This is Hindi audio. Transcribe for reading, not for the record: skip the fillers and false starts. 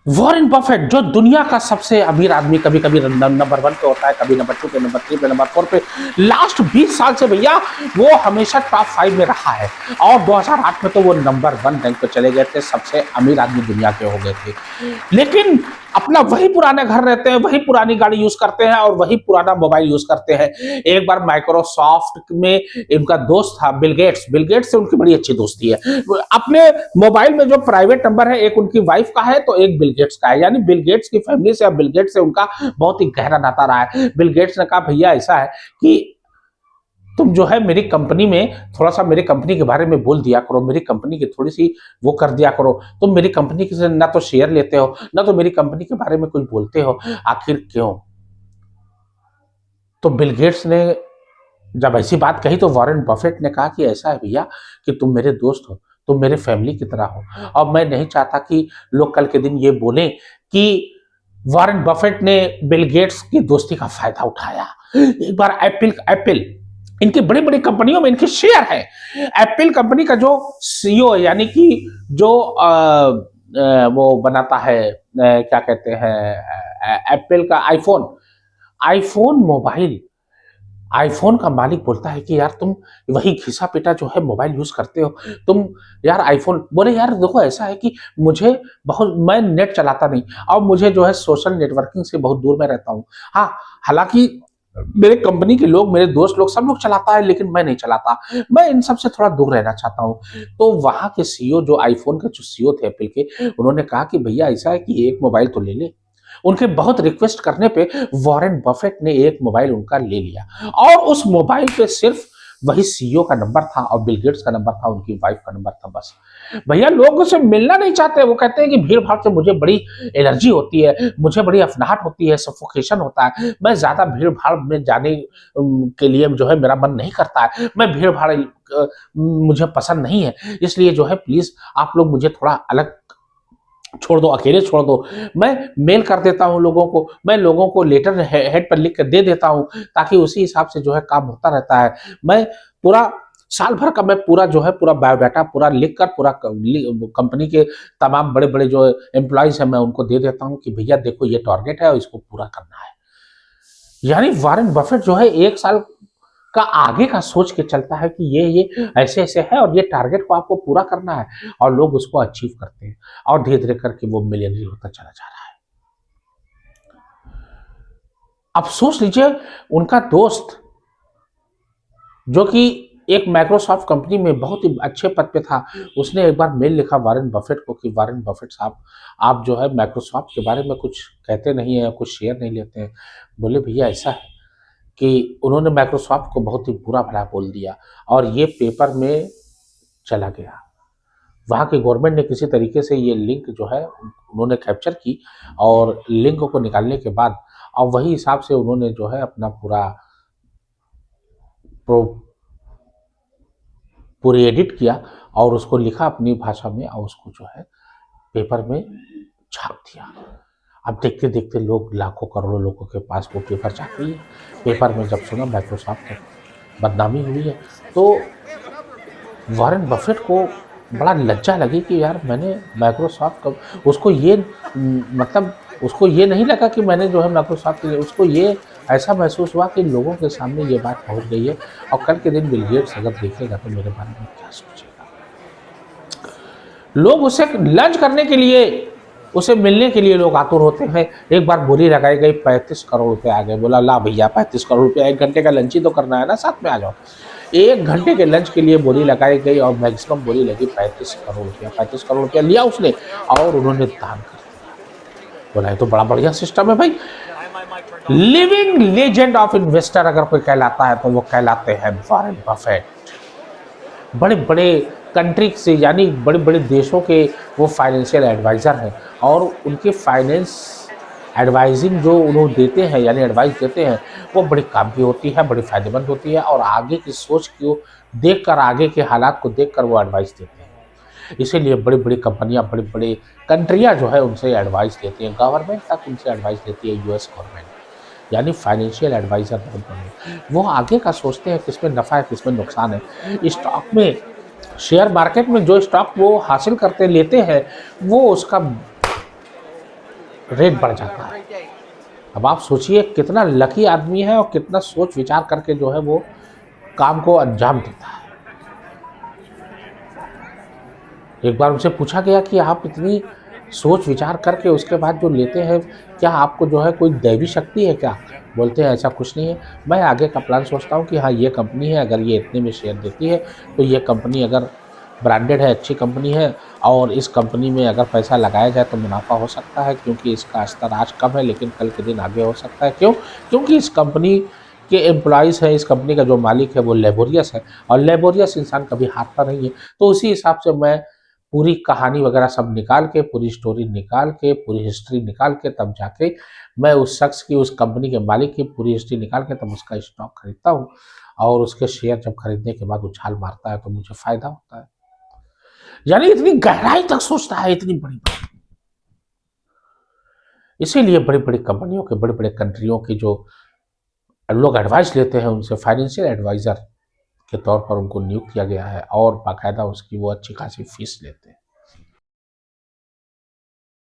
वॉरेन बफेट जो दुनिया का सबसे अमीर आदमी, कभी कभी नंबर 1 पे होता है, कभी नंबर 2 पे, नंबर 3 पे, नंबर 4 पे। लास्ट 20 साल से भैया वो हमेशा टॉप 5 में रहा है। और 2008 में तो वो नंबर 1 रैंक पे चले गए थे, सबसे अमीर आदमी दुनिया के हो गए थे। लेकिन अपना वही पुराने घर रहते हैं, वही पुरानी गाड़ी यूज करते हैं और वही पुराना मोबाइल यूज करते हैं। एक बार माइक्रोसॉफ्ट में इनका दोस्त था बिल गेट्स से उनकी बड़ी अच्छी दोस्ती है। अपने मोबाइल में जो प्राइवेट नंबर है, एक उनकी वाइफ का है तो एक बिल गेट्स का है, यानी बिल गेट्स की फैमिली से और बिल गेट्स से उनका बहुत ही गहरा नाता रहा है। बिल गेट्स ने कहा भैया ऐसा है कि तुम जो है मेरी कंपनी में थोड़ा सा मेरी कंपनी के बारे में बोल दिया करो, मेरी कंपनी की थोड़ी सी वो कर दिया करो। तुम मेरी कंपनी से ना तो शेयर लेते हो, ना तो मेरी कंपनी के बारे में कुछ बोलते हो, आखिर क्यों? तो बिल गेट्स ने जब ऐसी बात कही तो वॉरेन बफेट ने कहा कि ऐसा है भैया कि तुम मेरे दोस्त हो, तुम मेरे फैमिली की तरह हो, और मैं नहीं चाहता कि लोग कल के दिन ये बोलें कि वॉरेन बफेट ने बिल गेट्स की दोस्ती का फायदा उठाया। एक बार एप्पल एप्पल इनकी बड़ी बड़ी कंपनियों में इनके शेयर है। एप्पल कंपनी का जो सीईओ यानी कि जो वो बनाता है, क्या कहते हैं, एप्पल का आईफोन आईफोन मोबाइल आईफोन का मालिक बोलता है कि यार तुम वही घिसा पिटा जो है मोबाइल यूज करते हो, तुम यार आईफोन। बोले यार देखो ऐसा है कि मुझे बहुत, मैं नेट चलाता नहीं और मुझे जो है सोशल नेटवर्किंग से बहुत दूर में रहता हूँ। हाँ, हालांकि मेरे कंपनी के लोग, मेरे दोस्त लोग, सब लोग चलाता है लेकिन मैं नहीं चलाता, मैं इन सब से थोड़ा दूर रहना चाहता हूँ। तो वहां के सीईओ, जो आईफोन के जो सीईओ थे एप्पल के, उन्होंने कहा कि भैया ऐसा है कि एक मोबाइल तो ले ले। उनके बहुत रिक्वेस्ट करने पे वॉरेन बफेट ने एक मोबाइल उनका ले लिया और उस मोबाइल पे सिर्फ वही सीईओ का नंबर था और बिल गेट्स का नंबर था, उनकी वाइफ का नंबर था, बस। भैया लोग उससे मिलना नहीं चाहते, वो कहते हैं कि भीड़ भाड़ से मुझे बड़ी एलर्जी होती है, मुझे बड़ी अफनाहट होती है, सफोकेशन होता है, मैं ज्यादा भीड़ भाड़ में जाने के लिए जो है मेरा मन नहीं करता है, मैं भीड़ भाड़ मुझे पसंद नहीं है, इसलिए जो है प्लीज आप लोग मुझे थोड़ा अलग छोड़ दो, अकेले छोड़ दो। मैं मेल कर देता हूँ लोगों को, मैं लोगों को लेटर हेड पर लिख कर दे देता हूँ ताकि उसी हिसाब से जो है काम होता रहता है। मैं पूरा साल भर का मैं पूरा जो है पूरा बायोडाटा पूरा लिख कर पूरा कंपनी के तमाम बड़े बड़े जो एम्प्लॉयज हैं मैं उनको दे देता हूँ कि भैया देखो ये टारगेट है और इसको पूरा करना है। यानी वॉरेन बफेट जो है 1 साल का आगे का सोच के चलता है कि ये ऐसे ऐसे है और ये टारगेट को आपको पूरा करना है, और लोग उसको अचीव करते हैं और धीरे धीरे करके वो मिलियनरी होता चला जा रहा है। अब सोच लीजिए उनका दोस्त जो कि एक माइक्रोसॉफ्ट कंपनी में बहुत ही अच्छे पद पे था, उसने एक बार मेल लिखा वॉरेन बफेट को कि वॉरेन बफेट साहब, आप जो है माइक्रोसॉफ्ट के बारे में कुछ कहते नहीं है, कुछ शेयर नहीं लेते हैं। बोले भैया ऐसा है कि उन्होंने माइक्रोसॉफ्ट को बहुत ही बुरा भला बोल दिया और ये पेपर में चला गया। वहाँ की गवर्नमेंट ने किसी तरीके से ये लिंक जो है उन्होंने कैप्चर की और लिंक को निकालने के बाद और वही हिसाब से उन्होंने जो है अपना पूरी एडिट किया और उसको लिखा अपनी भाषा में और उसको जो है पेपर में छाप दिया। अब देखते देखते लोग, लाखों करोड़ों लोगों के पास वो पेपर जा गई है। पेपर में जब सुना माइक्रोसॉफ्ट की बदनामी हुई है तो वॉरेन बफेट को बड़ा लज्जा लगी कि यार मैंने माइक्रोसॉफ्ट का, उसको ये मतलब उसको ये नहीं लगा कि मैंने जो है माइक्रोसॉफ्ट के लिए, उसको ये ऐसा महसूस हुआ कि लोगों के सामने ये बात पहुंच गई है और कल के दिन बिल गेट्स अगर देखेगा तो मेरे बारे में क्या सोचेगा। लोग उसे लंच करने के लिए, उसे मिलने के लिए लोग आतुर होते हैं। एक बार बोली लगाई गई 35 करोड़ रुपए आ गए। बोला ला भैया 35 करोड़ रुपया, 1 घंटे का लंच ही तो करना है ना, साथ में आ जाओ। 1 घंटे के लंच के लिए बोली लगाई गई और मैक्सिमम बोली लगी 35 करोड़ रुपया। 35 करोड़ रुपया लिया उसने और उन्होंने दान कर दिया। बोला ये तो बड़ा बढ़िया सिस्टम है भाई। लिविंग लेजेंड ऑफ इन्वेस्टर अगर कोई कहलाता है तो वो कहलाते हैं वॉरेन बफेट। बड़े बड़े कंट्री से यानी बड़े बड़े देशों के वो फाइनेंशियल एडवाइज़र हैं और उनके फाइनेंस एडवाइजिंग जो उन्होंने देते हैं यानी एडवाइस देते हैं वो बड़ी काम की होती है, बड़ी फ़ायदेमंद होती है और आगे की सोच को देखकर, आगे के हालात को देखकर वो एडवाइस देते हैं। इसीलिए बड़ी बड़ी कंपनियां, बड़ी बड़ी कंट्रियां जो है उनसे एडवाइस लेती हैं, गवर्नमेंट तक उनसे एडवाइस लेती है, यूएस गवर्नमेंट। यानी फाइनेंशियल एडवाइज़र बहुत बड़े, वो आगे का सोचते हैं किसमें नफ़ा है किसमें नुकसान है। स्टॉक में, शेयर मार्केट में जो स्टॉक वो हासिल करते लेते हैं वो उसका रेट बढ़ जाता है। अब आप सोचिए कितना लकी आदमी है और कितना सोच विचार करके जो है वो काम को अंजाम देता है। एक बार उनसे पूछा गया कि आप इतनी सोच विचार करके उसके बाद जो लेते हैं, क्या आपको जो है कोई दैवी शक्ति है क्या? बोलते हैं ऐसा कुछ नहीं है। मैं आगे का प्लान सोचता हूँ कि हाँ, ये कंपनी है, अगर ये इतने में शेयर देती है तो ये कंपनी अगर ब्रांडेड है, अच्छी कंपनी है और इस कंपनी में अगर पैसा लगाया जाए तो मुनाफ़ा हो सकता है, क्योंकि इसका स्तर आज कम है लेकिन कल के दिन आगे हो सकता है। क्यों? क्योंकि इस कंपनी के एम्प्लॉइज़ हैं, इस कंपनी का जो मालिक है वो लेबोरियस है और लेबोरियस इंसान कभी हारता नहीं है। तो उसी हिसाब से मैं पूरी कहानी वगैरह सब निकाल के, पूरी स्टोरी निकाल के, पूरी हिस्ट्री निकाल के तब जाके मैं उस शख्स की, उस कंपनी के मालिक की पूरी हिस्ट्री निकाल के तब उसका स्टॉक खरीदता हूँ और उसके शेयर जब खरीदने के बाद उछाल मारता है तो मुझे फ़ायदा होता है। यानी इतनी गहराई तक सोचता है, इतनी बड़ी बात। इसीलिए बड़ी-बड़ी कंपनियों के, बड़े-बड़े कंट्रियों की जो लोग एडवाइस लेते हैं उनसे फाइनेंशियल एडवाइज़र के तौर पर उनको नियुक्त किया गया है और बाकायदा उसकी वो अच्छी खासी फीस लेते हैं।